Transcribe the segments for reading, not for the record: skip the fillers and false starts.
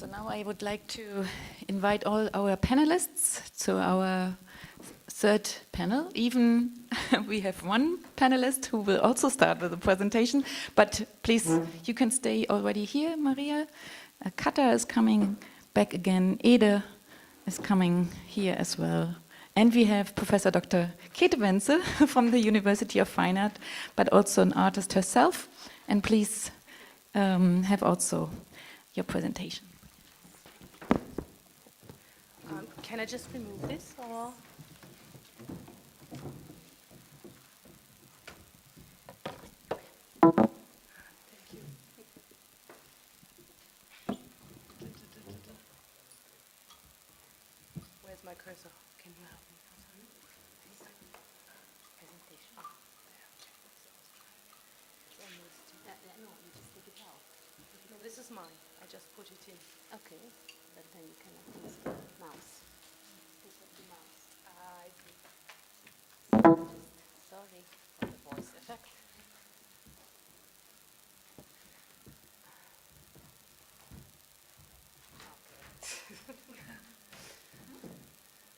So now I would like to invite all our panelists to our third panel. Even we have one panelist who will also start with the presentation, but please, you can stay already here, Maria. Kata is coming back again. Ede is coming here as well. And we have Professor Dr. Kaethe Wenzel from the University of Fine Art, but also an artist herself. And please have also your presentation. Can I just remove this or? Thank you. Where's my cursor? Can you help me? Presentation. No, you just take it out. No, this is mine. I just put it in. Okay, but then you cannot use the mouse. I see. Sorry for the voice effect. Okay.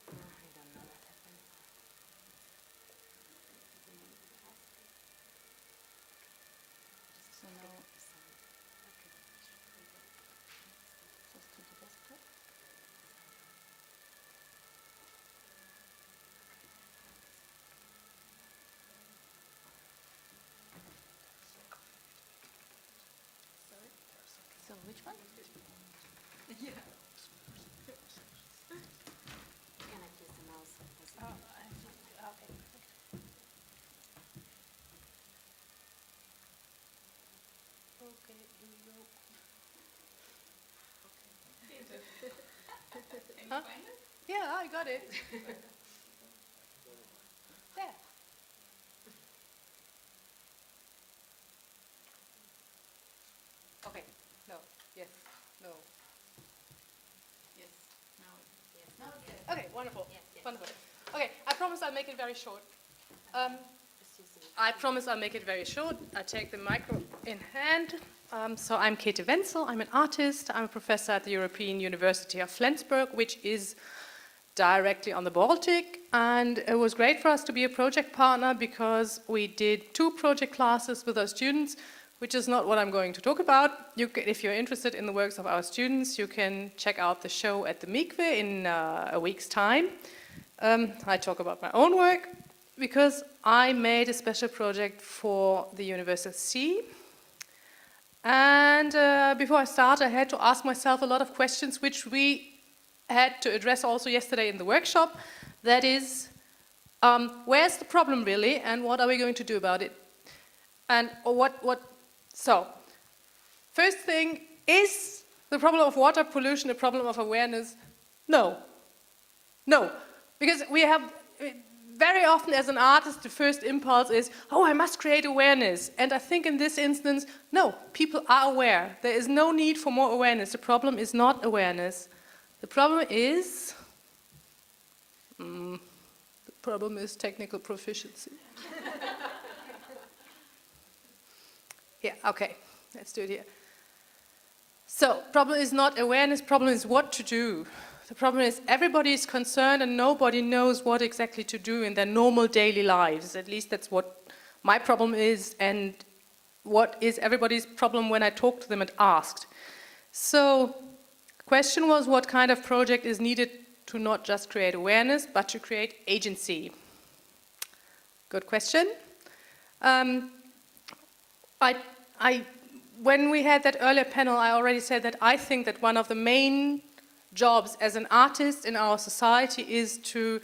I don't know what happened. So now, just to the desktop. So which one? Yeah. Can I use the mouse? Okay. Okay, here we go. Huh? Yeah, I got it. There. Okay. No. Yes. No. Yes, now Yes. Okay, wonderful. Yes. Wonderful. Okay, I promise I'll make it very short. I promise I'll make it very short. I take the micro in hand. So I'm Kaethe Wenzel. I'm an artist. I'm a professor at the European University of Flensburg, which is directly on the Baltic. And it was great for us to be a project partner because we did 2 project classes with our students, which is not what I'm going to talk about. If you're interested in the works of our students, you can check out the show at the Vegh in a week's time. I talk about my own work because I made a special project for the University. And before I start, I had to ask myself a lot of questions which we had to address also yesterday in the workshop. That is, where's the problem really, and what are we going to do about it? And so, first thing, is the problem of water pollution a problem of awareness? No. No. Because we have, very often as an artist, the first impulse is, oh, I must create awareness. And I think in this instance, no, people are aware. There is no need for more awareness. The problem is not awareness. The problem is, technical proficiency. Yeah, okay, let's do it here. So, problem is not awareness, problem is what to do. The problem is everybody is concerned and nobody knows what exactly to do in their normal daily lives. At least that's what my problem is and what is everybody's problem when I talk to them and asked. So, the question was what kind of project is needed to not just create awareness, but to create agency? Good question. When we had that earlier panel, I already said that I think that one of the main jobs as an artist in our society is to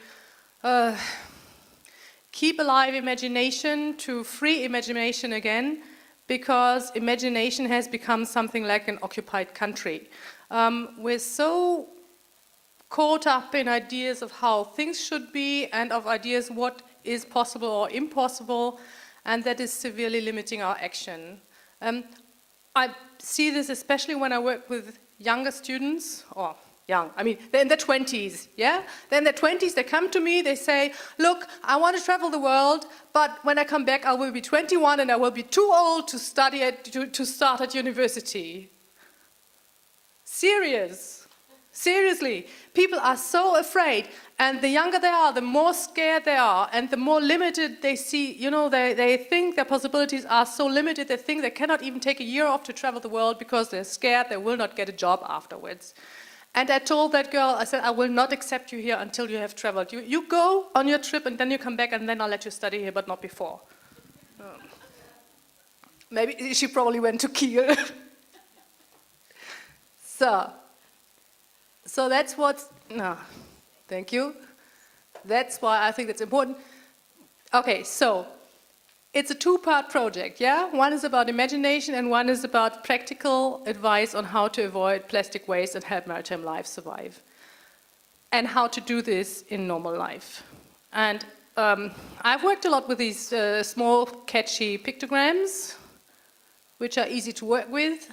keep alive imagination, to free imagination again, because imagination has become something like an occupied country. We're so caught up in ideas of how things should be and of ideas what is possible or impossible, and that is severely limiting our action. I see this especially when I work with younger students, or young, I mean, they're in their 20s, yeah? They're in their 20s, they come to me, they say, look, I want to travel the world, but when I come back I will be 21 and I will be too old to study to start at university. serious. Seriously, people are so afraid, and the younger they are, the more scared they are, and the more limited they see, you know, they think their possibilities are so limited, they think they cannot even take a year off to travel the world because they're scared they will not get a job afterwards. And I told that girl, I said, I will not accept you here until you have traveled. You go on your trip and then you come back and then I'll let you study here, but not before. Maybe she probably went to Kiel. So that's what, no, thank you. That's why I think that's important. Okay, so it's a two-part project, yeah? One is about imagination and one is about practical advice on how to avoid plastic waste and help maritime life survive. And how to do this in normal life. And I've worked a lot with these small, catchy pictograms, which are easy to work with.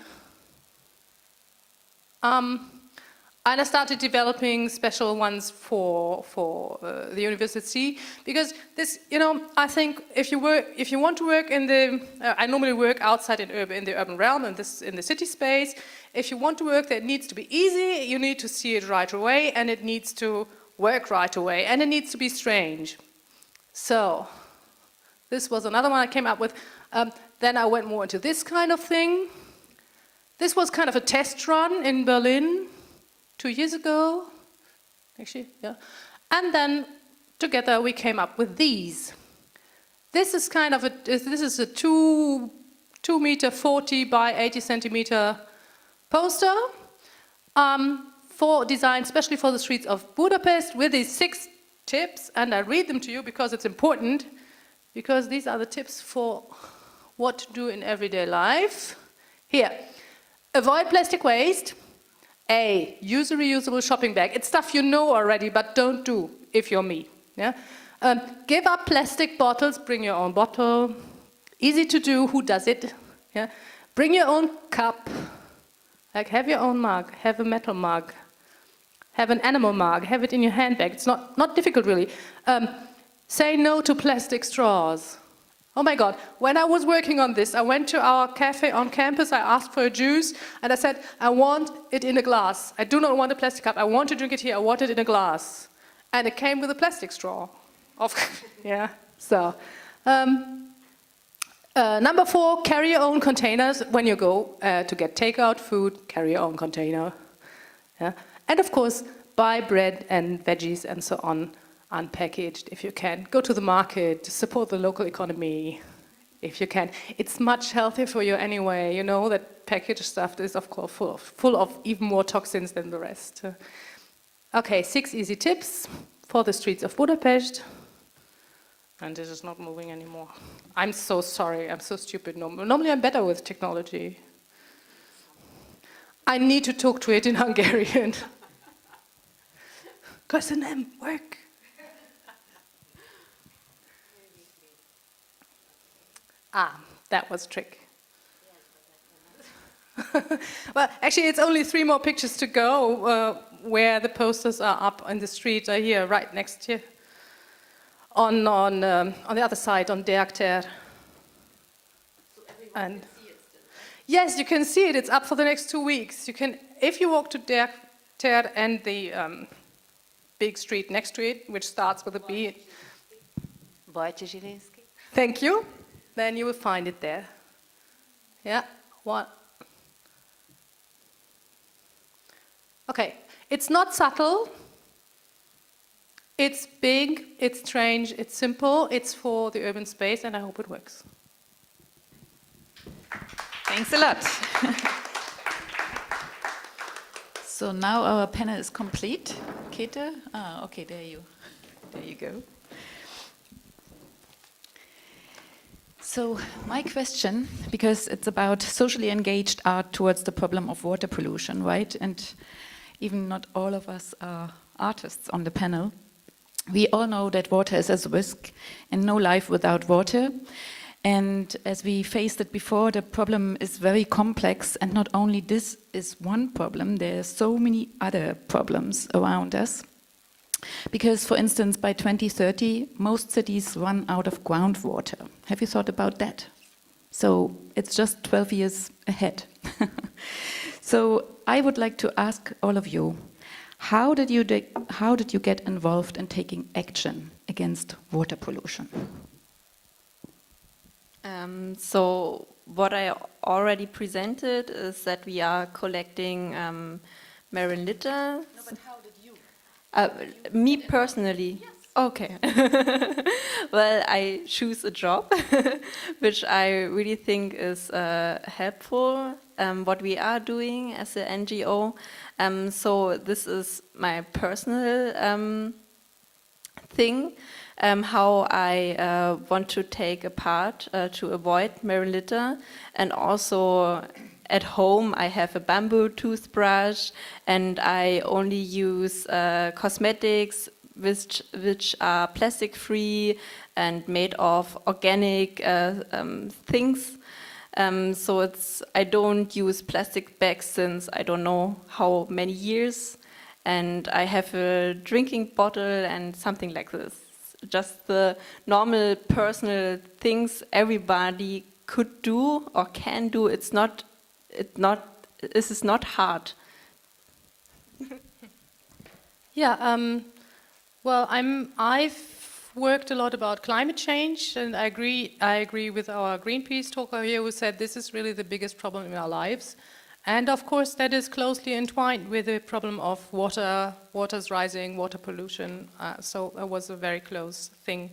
And I started developing special ones for the university because this, you know, I think if you want to work in the, I normally work outside in the urban realm and in the city space. If you want to work there, it needs to be easy. You need to see it right away, and it needs to work right away, and it needs to be strange. So this was another one I came up with. Then I went more into this kind of thing. This was kind of a test run in Berlin 2 years ago, actually, yeah. And then together we came up with these. This is kind of a 2 meter 40 by 80 centimeter poster for design, especially for the streets of Budapest, with these 6 tips, and I read them to you because it's important, because these are the tips for what to do in everyday life. Here, avoid plastic waste. A, use a reusable shopping bag. It's stuff you know already, but don't do if you're me. Yeah? Give up plastic bottles, bring your own bottle. Easy to do, who does it? Yeah? Bring your own cup. Like, have your own mug, have a metal mug. Have an animal mug, have it in your handbag. It's not difficult really. Say no to plastic straws. Oh my God, when I was working on this, I went to our cafe on campus, I asked for a juice, and I said, I want it in a glass. I do not want a plastic cup, I want to drink it here, I want it in a glass. And it came with a plastic straw. Yeah, so. Number 4, carry your own containers. When you go to get takeout food, carry your own container. Yeah? And of course, buy bread and veggies and so on, unpackaged if you can. Go to the market, support the local economy if you can. It's much healthier for you anyway. You know that packaged stuff is of course full of even more toxins than the rest. Okay, 6 easy tips for the streets of Budapest. And this is not moving anymore. I'm so sorry, I'm so stupid. Normally I'm better with technology. I need to talk to it in Hungarian. Köszönöm, work. That was a trick. Well, actually, it's only 3 more pictures to go where the posters are up on the street. Are here, right next here, on the other side, on Deakter. So everyone can see it still. Yes, you can see it. It's up for the next 2 weeks. You can, if you walk to Deakter and the big street next to it, which starts with a B. Thank you. Then you will find it there. Yeah, what? Okay, it's not subtle. It's big, it's strange, it's simple, it's for the urban space, and I hope it works. Thanks a lot. So now our panel is complete. Kaethe? Okay, there you go. So my question, because it's about socially engaged art towards the problem of water pollution, right? And even not all of us are artists on the panel. We all know that water is a risk and no life without water. And as we faced it before, the problem is very complex, and not only this is one problem, there are so many other problems around us. Because, for instance, by 2030, most cities run out of groundwater. Have you thought about that? So it's just 12 years ahead. So I would like to ask all of you, how did you get involved in taking action against water pollution? So what I already presented is that we are collecting marine litter. No, but how did you? Me personally. Yes. Okay. Well, I choose a job, which I really think is helpful, what we are doing as an NGO. So this is my personal thing, how I want to take a part to avoid marine litter. And also at home I have a bamboo toothbrush, and I only use cosmetics which are plastic free and made of organic things. So I don't use plastic bags since I don't know how many years, and I have a drinking bottle and something like this. Just the normal personal things everybody could do or can do. This is not hard. Yeah, well, I've worked a lot about climate change, and I agree with our Greenpeace talker here who said this is really the biggest problem in our lives. And of course that is closely entwined with the problem of water's rising, water pollution. So that was a very close thing.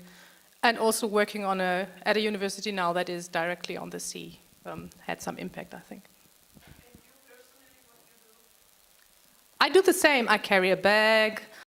And also working at a university now that is directly on the sea had some impact, I think. I do the same. I carry a bag.